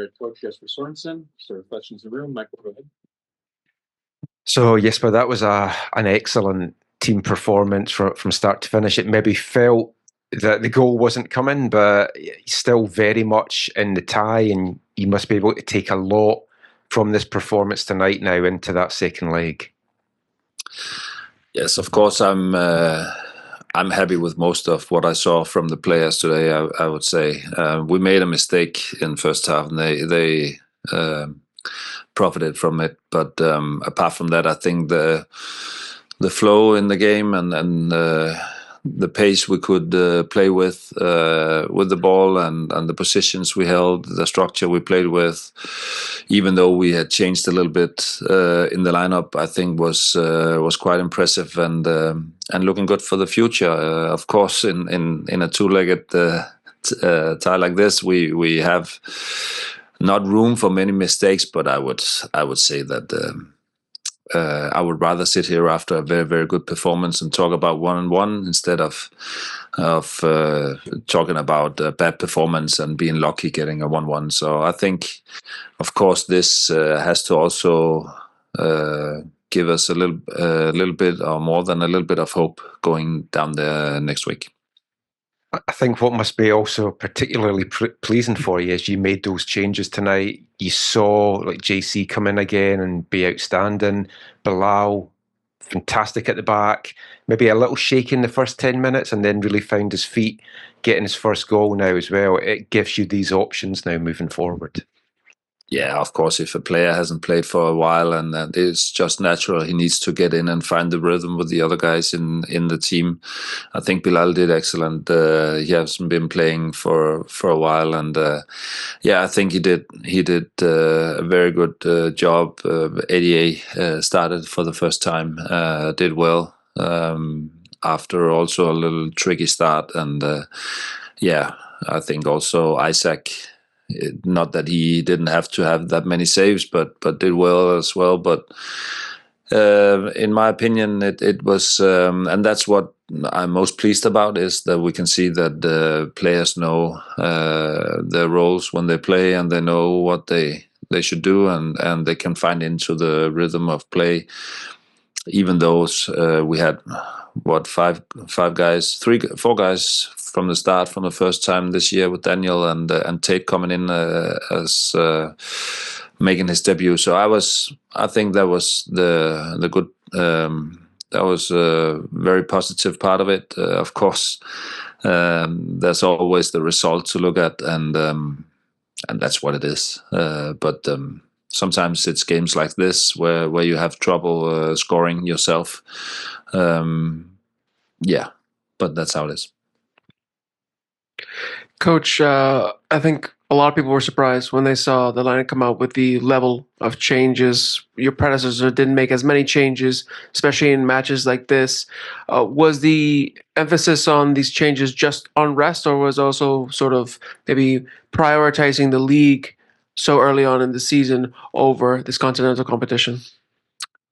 head coach Jesper Sørensen. So questions in the room. Michael, go ahead. So Jesper, that was an excellent team performance from start to finish. It maybe felt that the goal wasn't coming, but still very much in the tie, and you must be able to take a lot from this performance tonight now into that second leg. Yes, of course. I'm happy with most of what I saw from the players today. I would say we made a mistake in first half, and they profited from it. But apart from that, I think the flow in the game and the pace we could play with the ball and the positions we held, the structure we played with, even though we had changed a little bit in the lineup, I think was quite impressive and looking good for the future. Of course, in a two-legged tie like this, we have not room for many mistakes, but I would say that. I would rather sit here after a very, very good performance and talk about 1-1 instead of talking about a bad performance and being lucky getting a 1-1. So I think, of course, this has to also give us a little bit or more than a little bit of hope going down there next week. I think what must be also particularly pleasing for you is you made those changes tonight. You saw like JC come in again and be outstanding. Bilal, fantastic at the back. Maybe a little shaky in the first 10 minutes and then really found his feet, getting his first goal now as well. It gives you these options now moving forward. Yeah, of course, if a player hasn't played for a while and it's just natural, he needs to get in and find the rhythm with the other guys in the team. I think Bilal did excellent. He hasn't been playing for a while, and I think he did a very good job. ADA started for the first time, did well after also a little tricky start, and I think also Isaac. Not that he didn't have to have that many saves, but did well as well. But in my opinion, it was, and that's what I'm most pleased about, is that we can see that the players know their roles when they play, and they know what they should do, and they can find into the rhythm of play. Even though we had four guys from the start, from the first time this year with Daniel and Tate coming in as making his debut. So I think that was the good. That was a very positive part of it. Of course, there's always the result to look at, and that's what it is. But sometimes it's games like this where you have trouble scoring yourself. But that's how it is. Coach, I think a lot of people were surprised when they saw the lineup come out with the level of changes. Your predecessor didn't make as many changes, especially in matches like this. Was the emphasis on these changes just on rest, or was also sort of maybe prioritizing the league so early on in the season over this continental competition?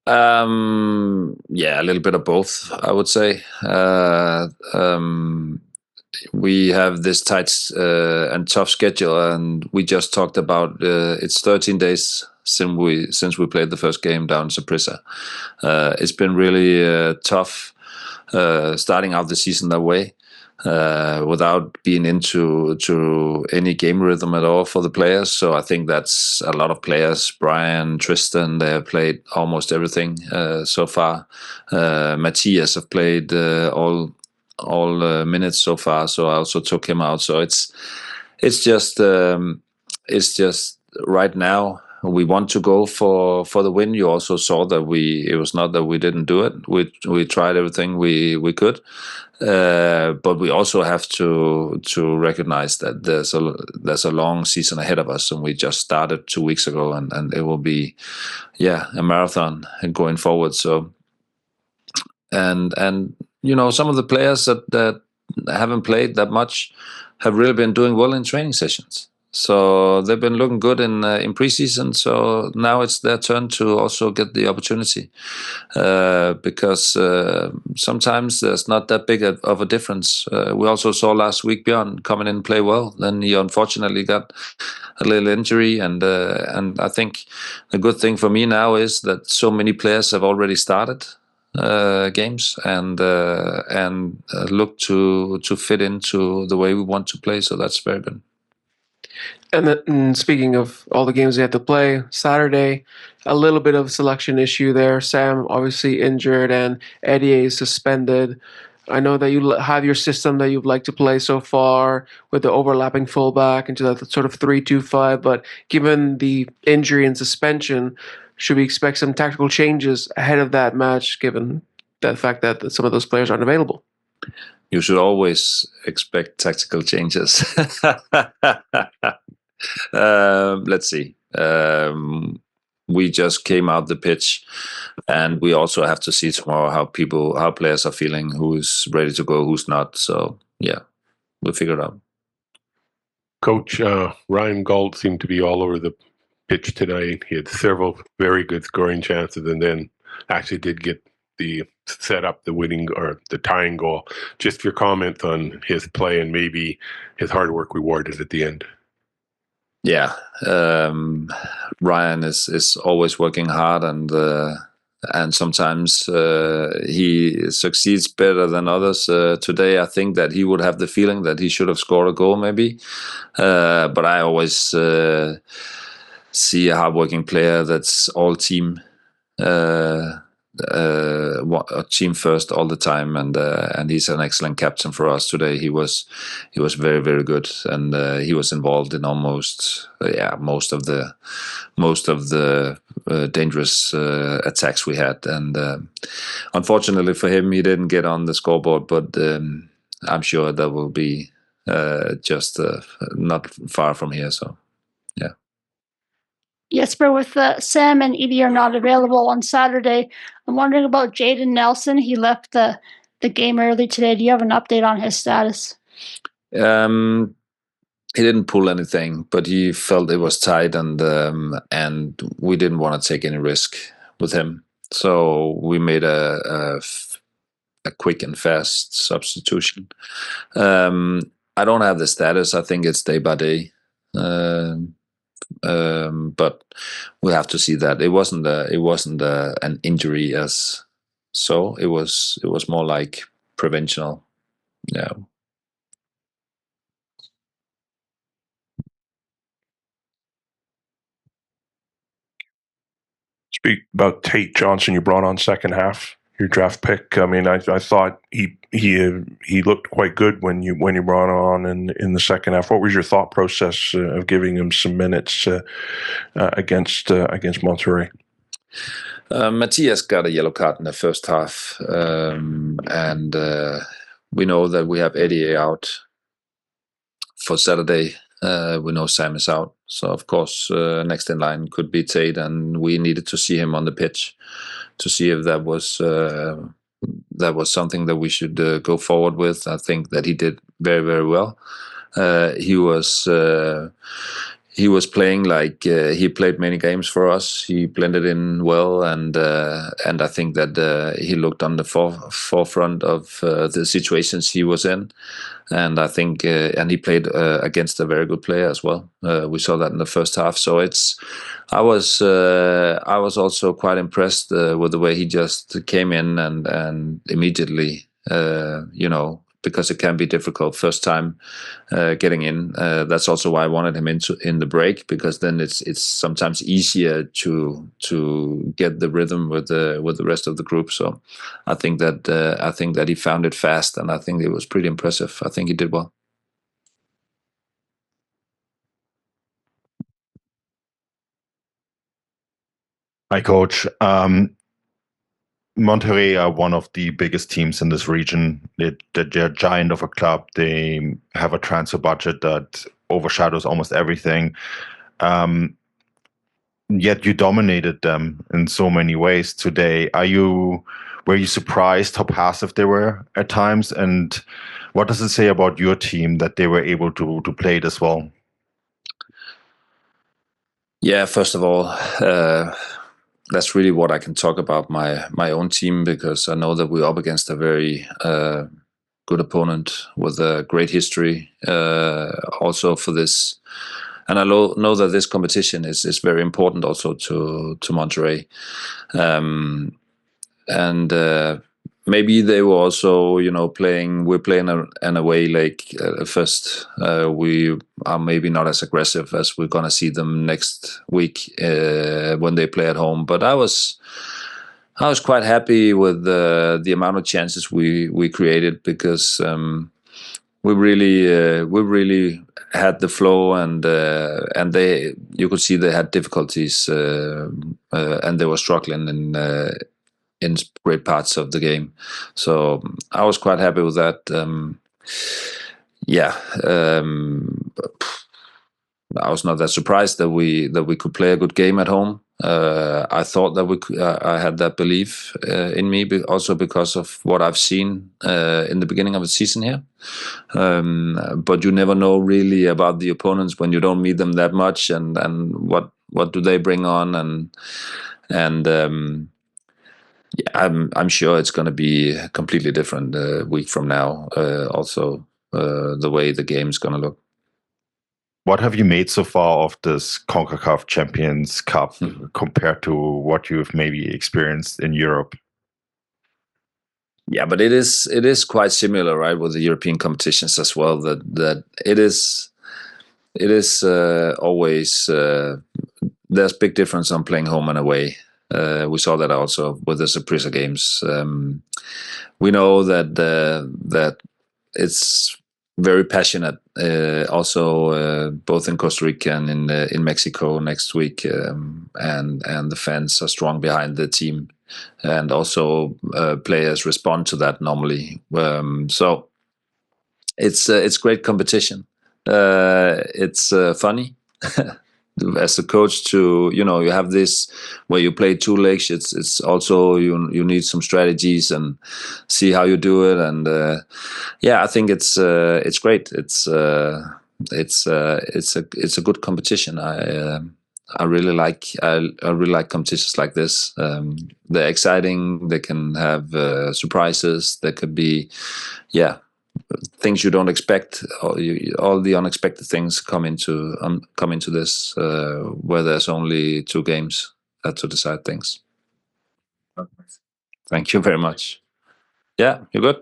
A little bit of both, I would say. We have this tight and tough schedule, and we just talked about it's 13 days since we played the first game down in Pizarra. It's been really tough starting out the season that way. Without being into any game rhythm at all for the players. So I think that's a lot of players. Brian, Tristan, they have played almost everything so far. Matthias have played all minutes so far, so I also took him out. So it's just right now we want to go for the win. You also saw that it was not that we didn't do it. We tried everything we could. But we also have to recognize that there's a long season ahead of us, and we just started 2 weeks ago, and it will be a marathon going forward. So and some of the players that haven't played that much have really been doing well in training sessions. So they've been looking good in preseason. So now it's their turn to also get the opportunity, because sometimes there's not that big of a difference. We also saw last week Bjørn coming in and play well. Then he unfortunately got a little injury, and I think the good thing for me now is that so many players have already started games and look to fit into the way we want to play. So that's very good. And then, speaking of all the games they had to play, Saturday, a little bit of selection issue there. Sam obviously injured and Eddie is suspended. I know that you have your system that you'd like to play so far with the overlapping fullback into that sort of 3-2-5, but given the injury and suspension, should we expect some tactical changes ahead of that match, given the fact that some of those players aren't available? You should always expect tactical changes. Let's see. We just came out the pitch, and we also have to see tomorrow how players are feeling, who's ready to go, who's not. So yeah, we'll figure it out. Coach, Ryan Gault seemed to be all over the pitch tonight. He had several very good scoring chances, and then actually did get set up the winning or the tying goal. Just your comments on his play and maybe his hard work rewarded at the end. Yeah, Ryan is always working hard, and sometimes he succeeds better than others. Today, I think that he would have the feeling that he should have scored a goal, maybe. But I always see a hardworking player that's all team. Team first all the time, and he's an excellent captain for us today. He was very, very good, and he was involved in almost most of the dangerous attacks we had, and unfortunately for him, he didn't get on the scoreboard, but I'm sure that will be just not far from here. So yeah. Jesper, with Sam and Edie are not available on Saturday, I'm wondering about Jaden Nelson. He left the game early today. Do you have an update on his status? He didn't pull anything, but he felt it was tight, and we didn't want to take any risk with him. So we made a quick and fast substitution. I don't have the status. I think it's day by day. But we have to see that it wasn't an injury as so. It was more like preventional. Yeah. Speak about Tate Johnson. You brought on second half, your draft pick. I mean, I thought he looked quite good when you brought on in the second half. What was your thought process of giving him some minutes against Monterrey? Matthias got a yellow card in the first half, and we know that we have Eddie out for Saturday. We know Sam is out, so of course next in line could be Tate, and we needed to see him on the pitch to see if that was something that we should go forward with. I think that he did very, very well. He was playing like he played many games for us. He blended in well, and I think that he looked on the forefront of the situations he was in, and I think and he played against a very good player as well. We saw that in the first half. So I was also quite impressed with the way he just came in and immediately, because it can be difficult first time getting in. That's also why I wanted him in the break, because then it's sometimes easier to get the rhythm with the rest of the group. So I think that he found it fast, and I think it was pretty impressive. I think he did well. Hi, Coach. Monterrey are one of the biggest teams in this region. They're a giant of a club. They have a transfer budget that overshadows almost everything. Yet you dominated them in so many ways today. Were you surprised how passive they were at times? And what does it say about your team that they were able to play this well? Yeah, first of all, that's really what I can talk about my own team, because I know that we're up against a very good opponent with a great history also for this. And I know that this competition is very important also to Monterrey. Maybe they were also, we're playing an away leg first. We are maybe not as aggressive as we're going to see them next week when they play at home. But I was quite happy with the amount of chances we created, because we really had the flow, and you could see they had difficulties and they were struggling in great parts of the game. So I was quite happy with that. I was not that surprised that we could play a good game at home. I thought that I had that belief in me, also because of what I've seen in the beginning of the season here. But you never know really about the opponents when you don't meet them that much, and what do they bring on, and I'm sure it's going to be a completely different week from now. Also, the way the game's going to look. What have you made so far of this CONCACAF Champions Cup compared to what you've maybe experienced in Europe? Yeah, but it is quite similar, right, with the European competitions as well. That it is always there's big difference on playing home and away. We saw that also with the Saprissa games. We know that it's very passionate, also both in Costa Rica and in Mexico next week, and the fans are strong behind the team, and also players respond to that normally. So it's great competition. It's funny. As a coach, to you have this where you play two legs. It's also you need some strategies and see how you do it. And I think it's great. It's a good competition. I really like competitions like this. They're exciting. They can have surprises. There could be things you don't expect. All the unexpected things come into this, where there's only 2 games to decide things. Thank you very much. Yeah, you're good.